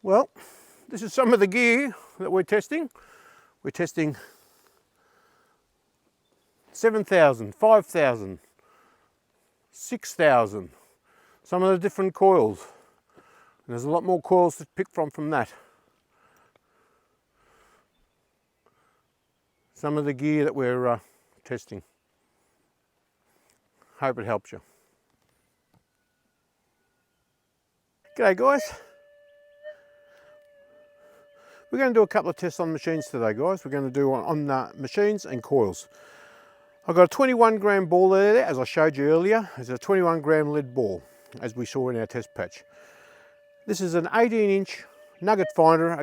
Well, this is some of the gear that we're testing. We're testing 7,000, 5,000, 6,000, some of the different coils. And there's a lot more coils to pick from that. Some of the gear that we're testing. Hope it helps you. G'day guys. We're going to do a couple of tests on machines today, guys. We're going to do on machines and coils. I've got a 21 gram ball there, as I showed you earlier. It's a 21 gram lead ball, as we saw in our test patch. This is an 18-inch nugget finder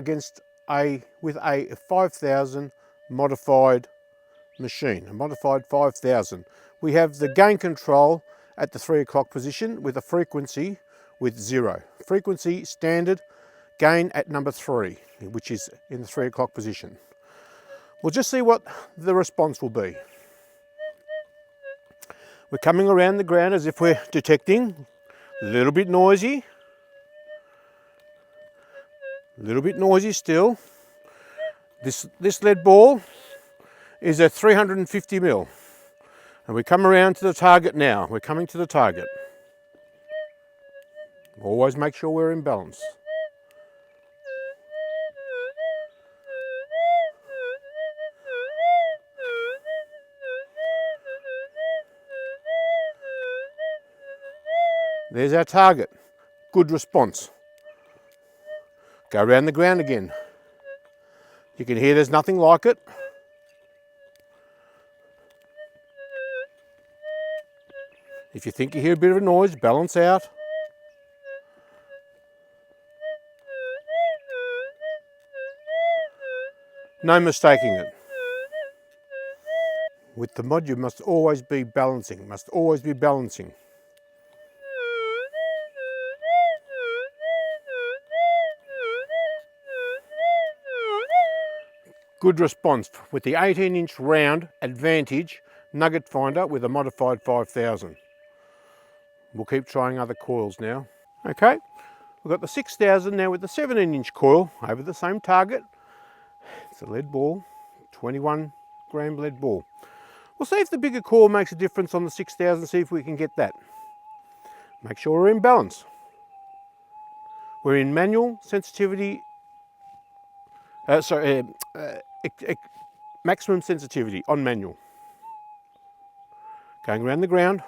with a 5,000 modified machine, a modified 5,000. We have the gain control at the 3 o'clock position with a frequency with 0. Frequency standard, gain at number 3, which is in the 3 o'clock position. We'll just see what the response will be. We're coming around the ground as if we're detecting. A little bit noisy. A little bit noisy still. This lead ball is at 350 mil. And we come around to the target now. We're coming to the target. Always make sure we're in balance. There's our target. Good response. Go around the ground again. You can hear there's nothing like it. If you think you hear a bit of a noise, balance out. No mistaking it. With the mod, you must always be balancing, Good response with the 18-inch round Advantage nugget finder with a modified 5,000. We'll keep trying other coils now. Okay, we've got the 6,000 now with the 17-inch coil over the same target. It's a lead ball, 21 gram lead ball. We'll see if the bigger coil makes a difference on the 6,000, see if we can get that. Make sure we're in balance. We're in manual sensitivity, maximum sensitivity on manual. Going around the ground.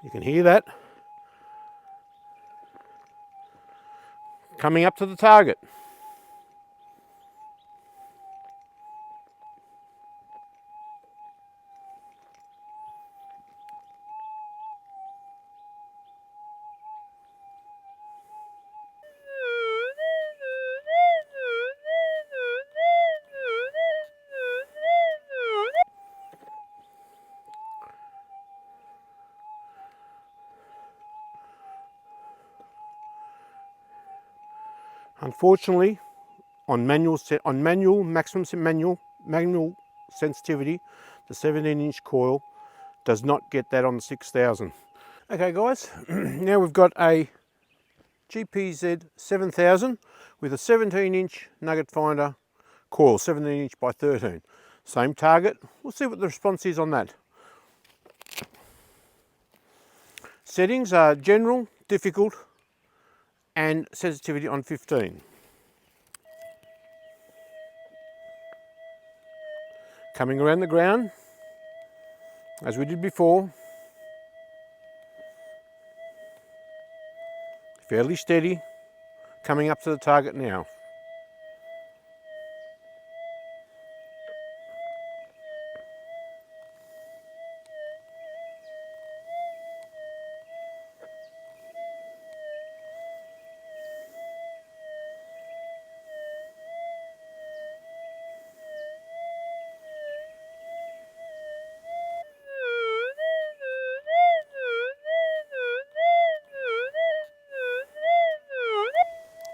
You can hear that. Coming up to the target. Unfortunately, on manual sensitivity, the 17-inch coil does not get that on the 6,000. Okay guys, now we've got a GPZ 7000 with a 17-inch nugget finder coil, 17-inch by 13. Same target. We'll see what the response is on that. Settings are general, difficult, and sensitivity on 15. Coming around the ground, as we did before. Fairly steady, coming up to the target now.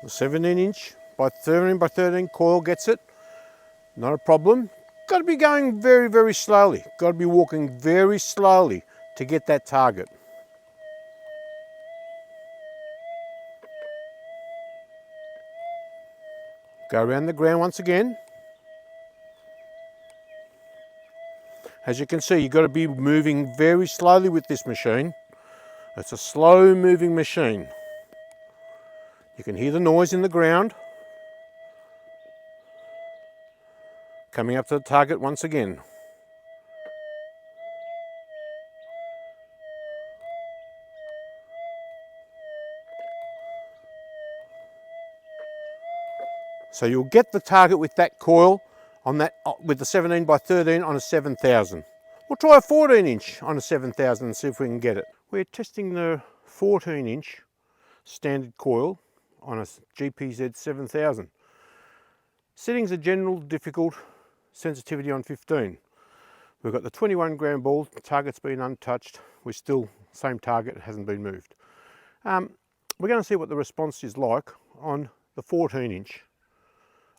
The 17-inch by 13 coil gets it, not a problem. Got to be going very, very slowly. Got to be walking very slowly to get that target. Go around the ground once again. As you can see, you've got to be moving very slowly with this machine. It's a slow moving machine. You can hear the noise in the ground. Coming up to the target once again. So you'll get the target with that coil on that, with the 17 by 13 on a 7000. We'll try a 14 inch on a 7000 and see if we can get it. We're testing the 14 inch standard coil on a GPZ 7000. Settings are general, difficult, sensitivity on 15. We've got the 21 gram ball, the target's been untouched. We're still same target, it hasn't been moved. We're going to see what the response is like on the 14 inch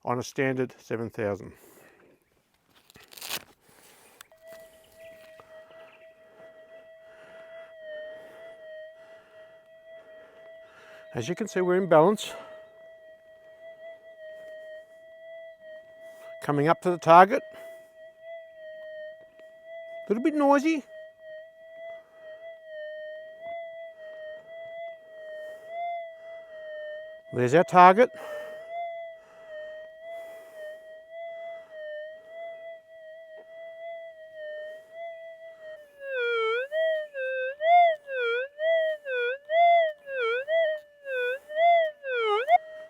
on a standard 7000. As you can see, we're in balance. Coming up to the target. A little bit noisy. There's our target.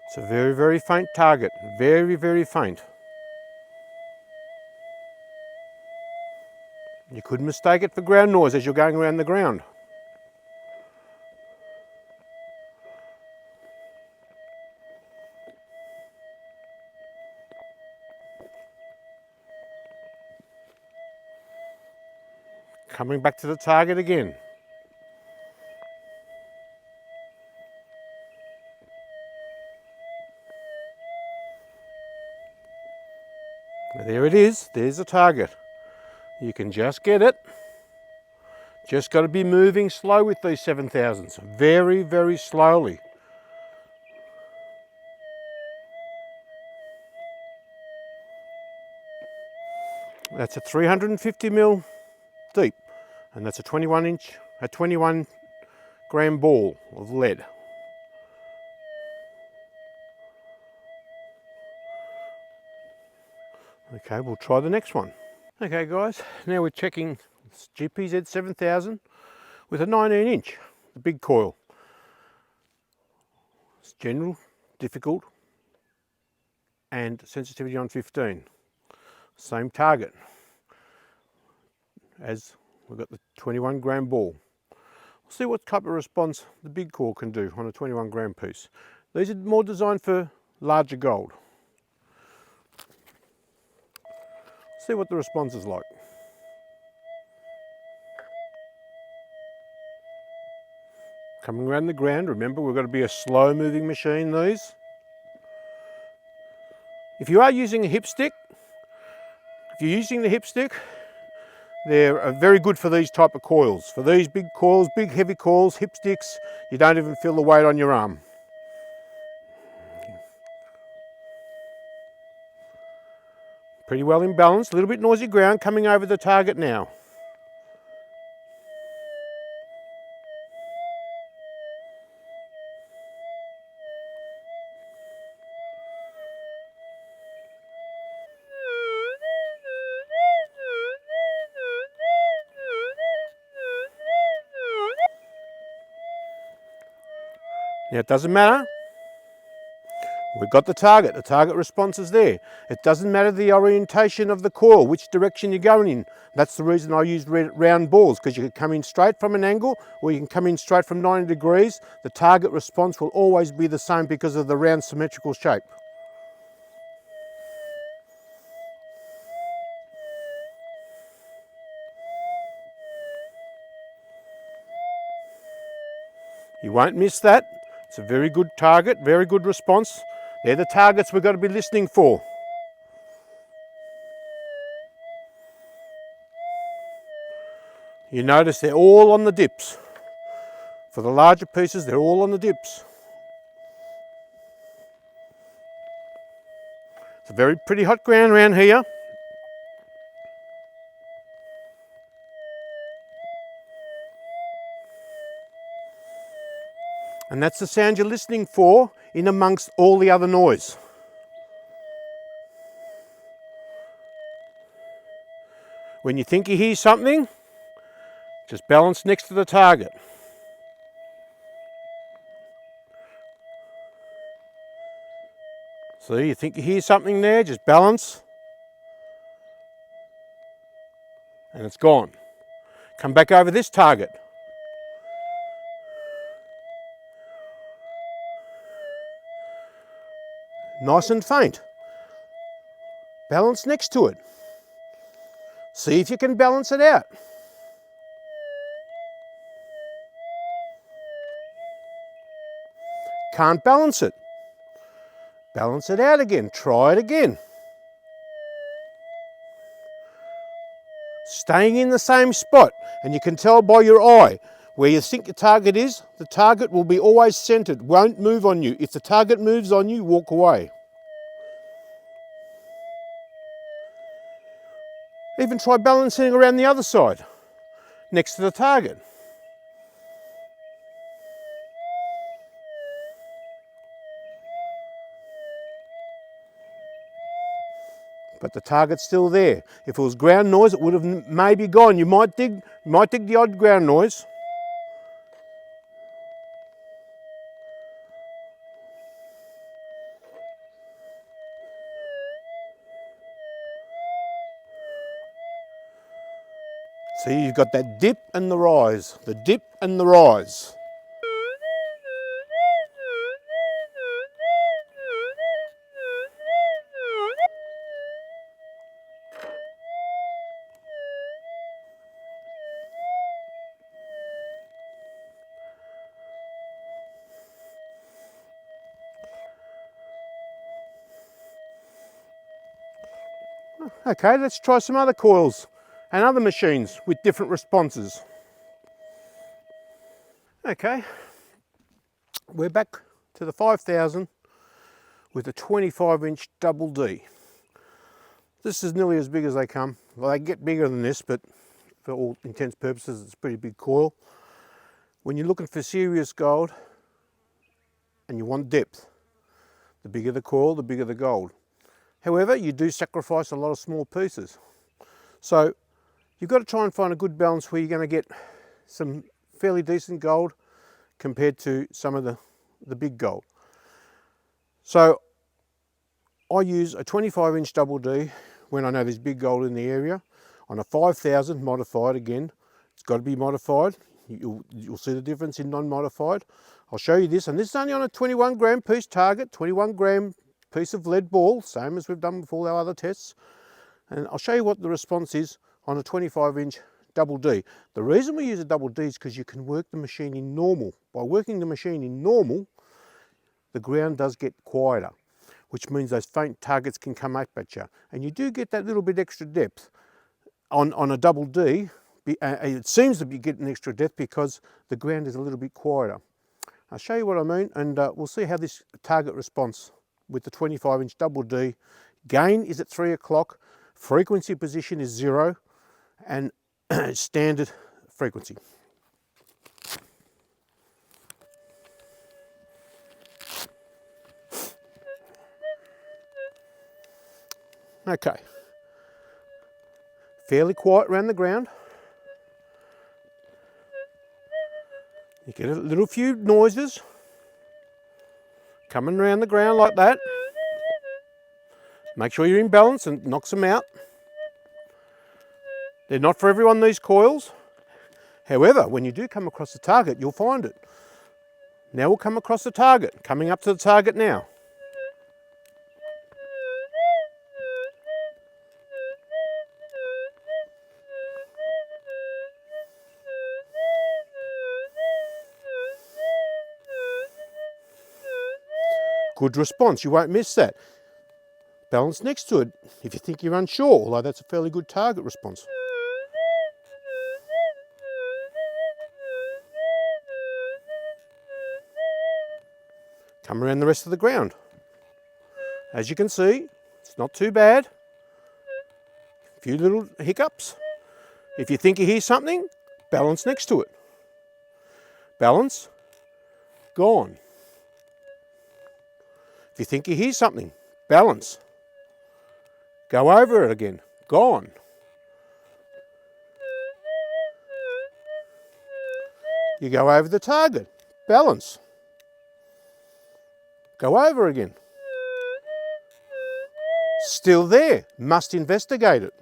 It's a very, very faint target. Very, very faint. You could mistake it for ground noise as you're going around the ground. Coming back to the target again. There it is, there's the target. You can just get it. Just got to be moving slow with these 7000s. Very, very slowly. That's a 350 mil deep, and that's a 21 gram ball of lead. Okay, we'll try the next one. Okay guys, now we're checking GPZ 7000 with a 19 inch, the big coil. It's general, difficult, and sensitivity on 15. Same target as we've got the 21 gram ball. We'll see what type of response the big coil can do on a 21 gram piece. These are more designed for larger gold. See what the response is like. Coming around the ground, remember we've got to be a slow moving machine, these. If you are using a hip stick, they're very good for these type of coils. For these big coils, big heavy coils, hip sticks, you don't even feel the weight on your arm. Pretty well in balance, a little bit noisy ground, coming over the target now. Now it doesn't matter. We've got the target response is there. It doesn't matter the orientation of the coil, which direction you're going in. That's the reason I use round balls, because you can come in straight from an angle or you can come in straight from 90 degrees. The target response will always be the same because of the round symmetrical shape. You won't miss that. It's a very good target, very good response. They're the targets we've got to be listening for. You notice they're all on the dips. For the larger pieces, they're all on the dips. It's a very pretty hot ground around here. And that's the sound you're listening for in amongst all the other noise. When you think you hear something, just balance next to the target. See, you think you hear something there, just balance. And it's gone. Come back over this target. Nice and faint. Balance next to it. See if you can balance it out. Can't balance it. Balance it out again. Try it again. Staying in the same spot, and you can tell by your eye where you think your target is. The target will be always centered, won't move on you. If the target moves on you, walk away. Even try balancing around the other side, next to the target. But the target's still there. If it was ground noise, it would have maybe gone. You might dig the odd ground noise. See, you've got that dip and the rise, the dip and the rise. Okay, let's try some other coils and other machines with different responses. Okay, we're back to the 5000 with a 25-inch double D. This is nearly as big as they come. Well, they get bigger than this, but for all intents and purposes, it's a pretty big coil. When you're looking for serious gold and you want depth, the bigger the coil, the bigger the gold. However, you do sacrifice a lot of small pieces. So you've got to try and find a good balance where you're going to get some fairly decent gold compared to some of the big gold. So I use a 25-inch double D when I know there's big gold in the area. On a 5000 modified, again, it's got to be modified. You'll see the difference in non-modified. I'll show you this, and this is only on a 21 gram piece target, 21 gram piece of lead ball, same as we've done with all our other tests. And I'll show you what the response is on a 25-inch double D. The reason we use a double D is because you can work the machine in normal. By working the machine in normal, the ground does get quieter, which means those faint targets can come up at you. And you do get that little bit extra depth. On a double D, it seems to be getting extra depth because the ground is a little bit quieter. I'll show you what I mean, and we'll see how this target response with the 25-inch double D. Gain is at 3 o'clock, frequency position is 0, and standard frequency. Okay, fairly quiet around the ground. You get a little few noises coming around the ground like that. Make sure you're in balance and knocks them out. They're not for everyone, these coils. However, when you do come across the target, you'll find it. Now we'll come across the target, coming up to the target now. Good response, you won't miss that. Balance next to it if you think you're unsure, although that's a fairly good target response. Come around the rest of the ground. As you can see, It's not too bad. A few little hiccups. If you think you hear something, balance next to it. Balance, gone. If you think you hear something, balance. Go over it again, gone. You go over the target, balance. Go over again. Still there, must investigate it.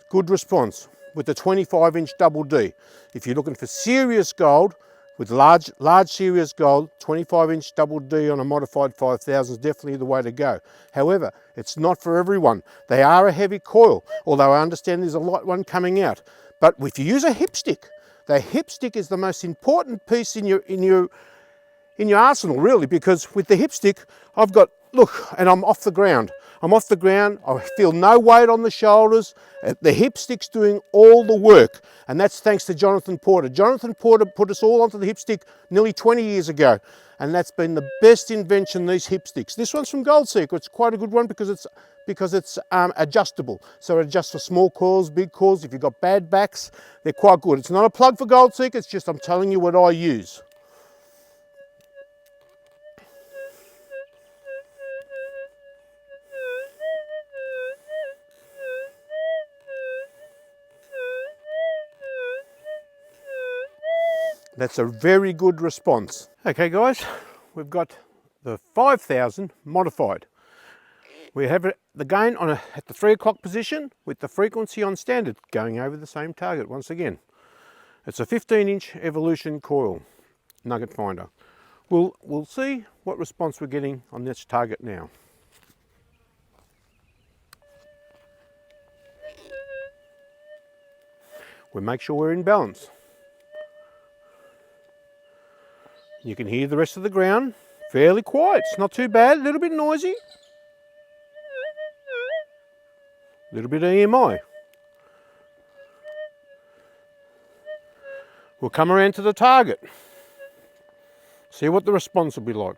Good response with the 25-inch double D. If you're looking for serious gold, with large serious gold, 25-inch double D on a modified 5000 is definitely the way to go. However, it's not for everyone. They are a heavy coil, although I understand there's a light one coming out. But if you use a hip stick, the hip stick is the most important piece in your arsenal, really, because with the hip stick, I've got, look, and I'm off the ground. I'm off the ground, I feel no weight on the shoulders. The hip stick's doing all the work, and that's thanks to Jonathan Porter. Jonathan Porter put us all onto the hip stick nearly 20 years ago, and that's been the best invention, these hip sticks. This one's from Gold Seeker. It's quite a good one because it's adjustable. So it adjusts for small coils, big coils. If you've got bad backs, they're quite good. It's not a plug for Gold Seeker, it's just I'm telling you what I use. That's a very good response. Okay guys, we've got the 5000 modified. We have the gain at the 3 o'clock position with the frequency on standard, going over the same target once again. It's a 15-inch evolution coil nugget finder. We'll see what response we're getting on this target now. We make sure we're in balance. You can hear the rest of the ground fairly quiet. It's not too bad, a little bit noisy. A little bit of EMI. We'll come around to the target. See what the response will be like.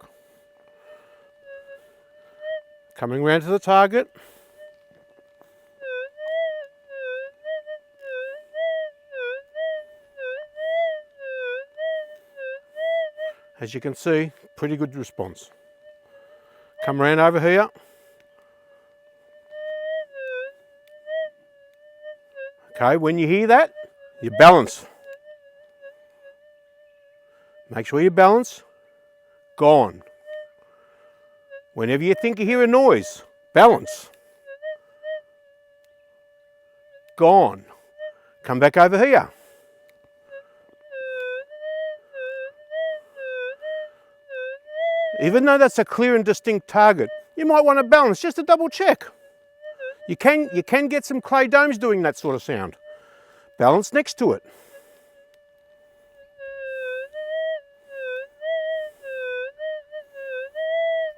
Coming around to the target. As you can see, pretty good response. Come around over here. Okay, when you hear that, you balance. Make sure you balance. Gone. Whenever you think you hear a noise, balance. Gone. Come back over here. Even though that's a clear and distinct target, you might want to balance just to double check. You can get some clay domes doing that sort of sound. Balance next to it.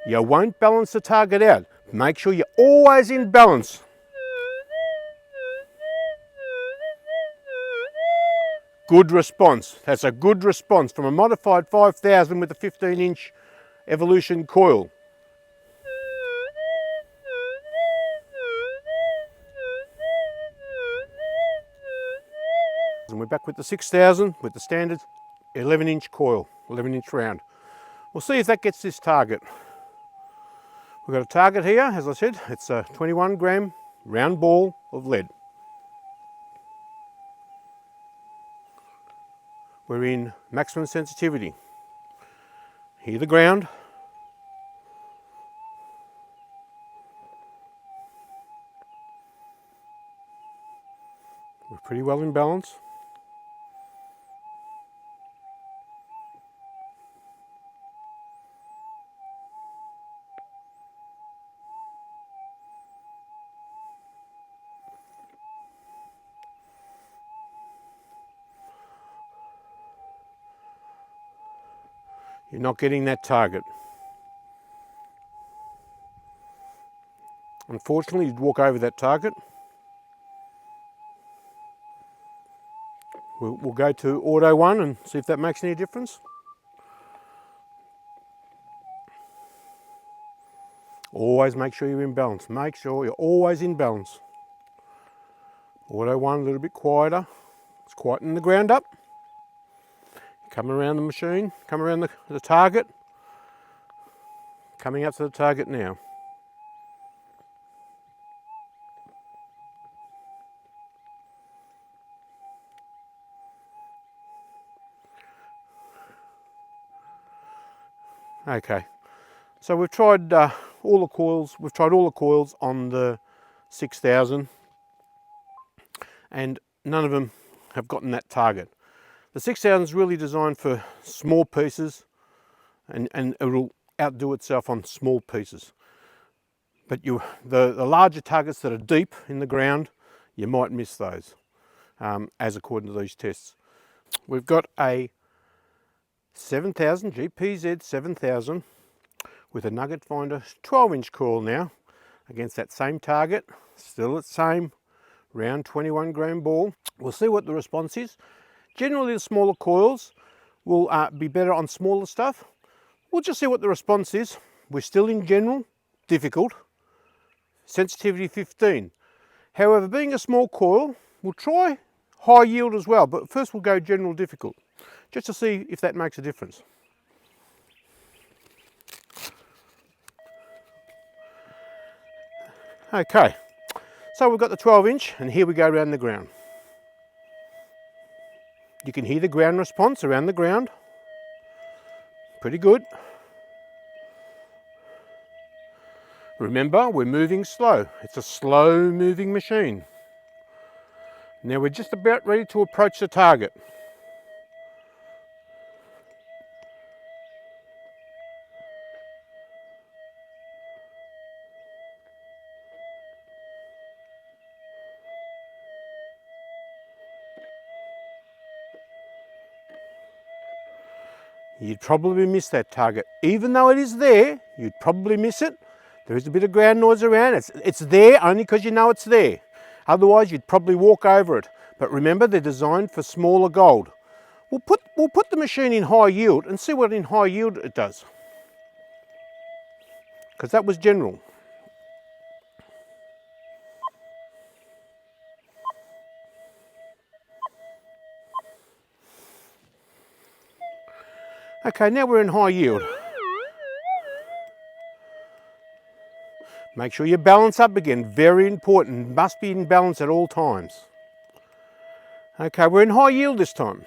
You won't balance the target out. Make sure you're always in balance. Good response. That's a good response from a modified 5000 with a 15-inch evolution coil. And we're back with the 6000 with the standard 11-inch coil, 11-inch round. We'll see if that gets this target. We've got a target here, as I said, it's a 21 gram round ball of lead. We're in maximum sensitivity. Hear the ground. We're pretty well in balance. You're not getting that target. Unfortunately, you'd walk over that target. We'll go to auto 1 and see if that makes any difference. Always make sure you're in balance. Make sure you're always in balance. Auto 1 a little bit quieter. It's quietening the ground up. Come around the machine, come around the target. Coming up to the target now. Okay, so we've tried all the coils. We've tried all the coils on the 6000, and none of them have gotten that target. The 6000 is really designed for small pieces, and it will outdo itself on small pieces. But the larger targets that are deep in the ground, you might miss those, as according to these tests. We've got a 7000 GPZ 7000 with a nugget finder 12-inch coil now against that same target, still at the same round 21 gram ball. We'll see what the response is. Generally the smaller coils will be better on smaller stuff. We'll just see what the response is. We're still in general difficult, sensitivity 15. However, being a small coil, we'll try high yield as well, but first we'll go general difficult, just to see if that makes a difference. Okay, so we've got the 12-inch, and here we go around the ground. You can hear the ground response around the ground. Pretty good. Remember, we're moving slow. It's a slow moving machine. Now we're just about ready to approach the target. You'd probably miss that target. Even though it is there, you'd probably miss it. There is a bit of ground noise around. It's there only because you know it's there. Otherwise, you'd probably walk over it. But remember, they're designed for smaller gold. We'll put the machine in high yield and see what in high yield it does. Because that was general. Okay, now we're in high yield. Make sure you balance up again, very important, must be in balance at all times. Okay, we're in high yield this time.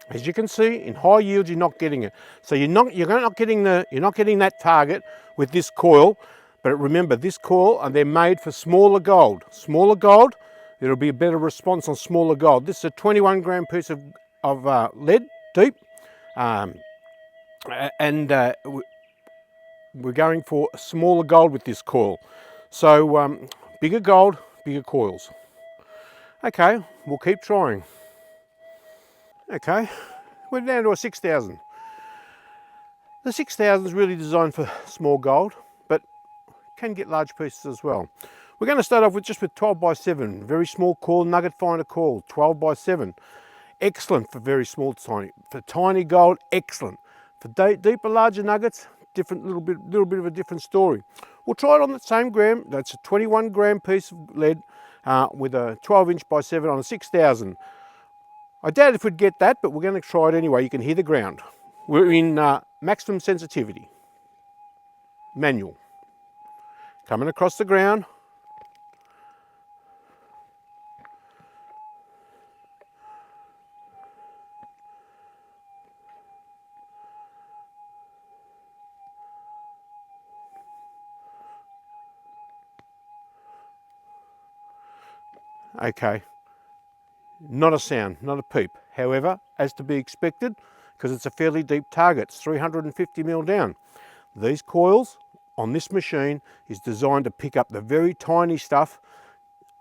As you can see, in high yield, you're not getting it. So you're not getting that target with this coil. But remember, this coil, and they're made for smaller gold. Smaller gold, it'll be a better response on smaller gold. This is a 21 gram piece of lead deep, and we're going for smaller gold with this coil. So bigger gold, bigger coils. Okay, we'll keep trying. Okay, we're down to a 6000. The 6000 is really designed for small gold, but can get large pieces as well. We're going to start off with just with 12 by 7, very small coil, nugget finder coil, 12 by 7. Excellent for very small, tiny. For tiny gold, excellent. For deeper, larger nuggets, little bit of a different story. We'll try it on the same gram. That's a 21 gram piece of lead with a 12-inch by 7 on a 6000. I doubt if we'd get that, but we're going to try it anyway. You can hear the ground. We're in maximum sensitivity, manual. Coming across the ground. Okay. Not a sound, not a peep. However, as to be expected, because it's a fairly deep target, it's 350 mil down. These coils on this machine is designed to pick up the very tiny stuff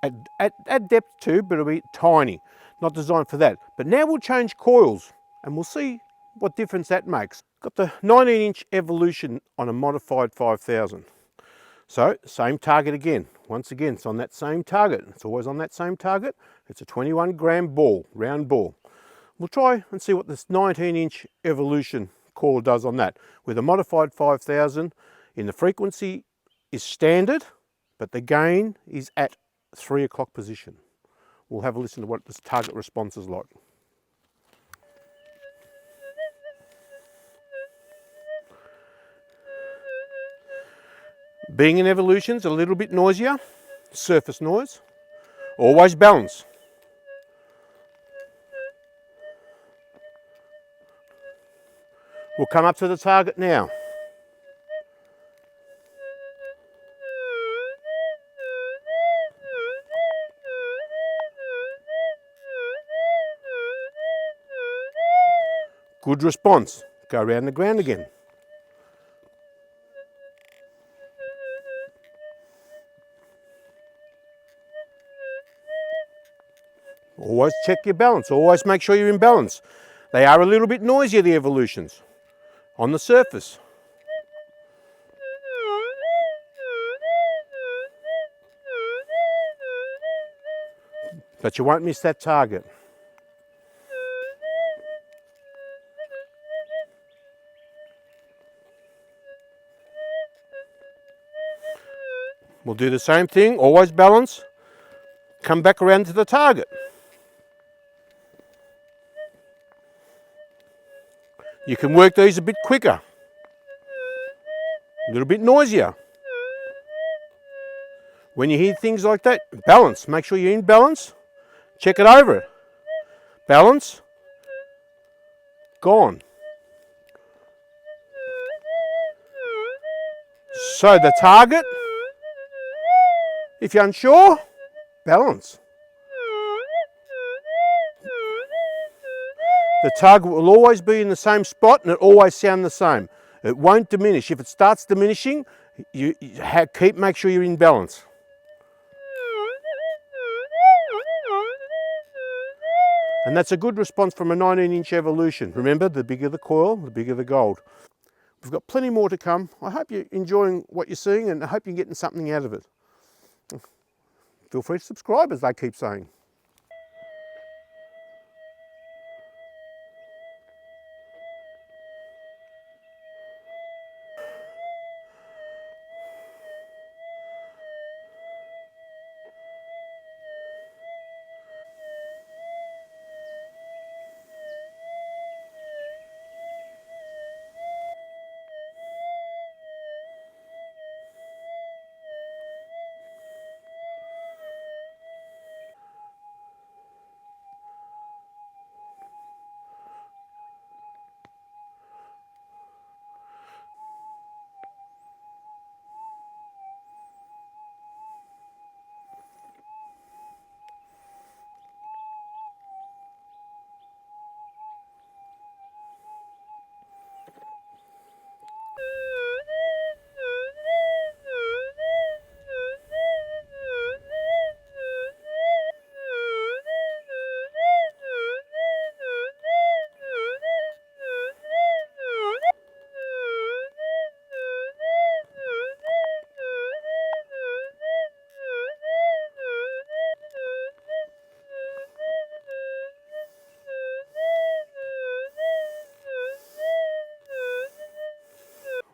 at depth too, but it'll be tiny, not designed for that. But now we'll change coils and we'll see what difference that makes. Got the 19-inch Evolution on a modified 5000. So same target again. Once again, it's on that same target. It's always on that same target. It's a 21 gram ball, round ball. We'll try and see what this 19-inch Evolution coil does on that. With a modified 5000, in the frequency is standard, but the gain is at 3 o'clock position. We'll have a listen to what this target response is like. Being in Evolution's a little bit noisier, surface noise. Always balance. We'll come up to the target now. Good response. Go around the ground again. Always check your balance. Always make sure you're in balance. They are a little bit noisier, the Evolutions, on the surface. But you won't miss that target. We'll do the same thing, always balance, come back around to the target. You can work these a bit quicker, a little bit noisier. When you hear things like that, balance, make sure you're in balance, check it over it. Balance, gone. So the target, if you're unsure, balance. The target will always be in the same spot and it always sound the same. It won't diminish. If it starts diminishing, make sure you're in balance. And that's a good response from a 19-inch Evolution. Remember, the bigger the coil, the bigger the gold. We've got plenty more to come. I hope you're enjoying what you're seeing and I hope you're getting something out of it. Feel free to subscribe, as they keep saying.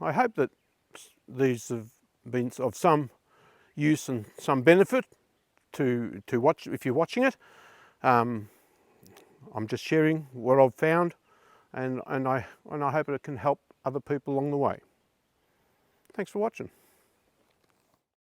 I hope that these have been of some use and some benefit to watch if you're watching it. I'm just sharing what I've found, and I hope it can help other people along the way. Thanks for watching.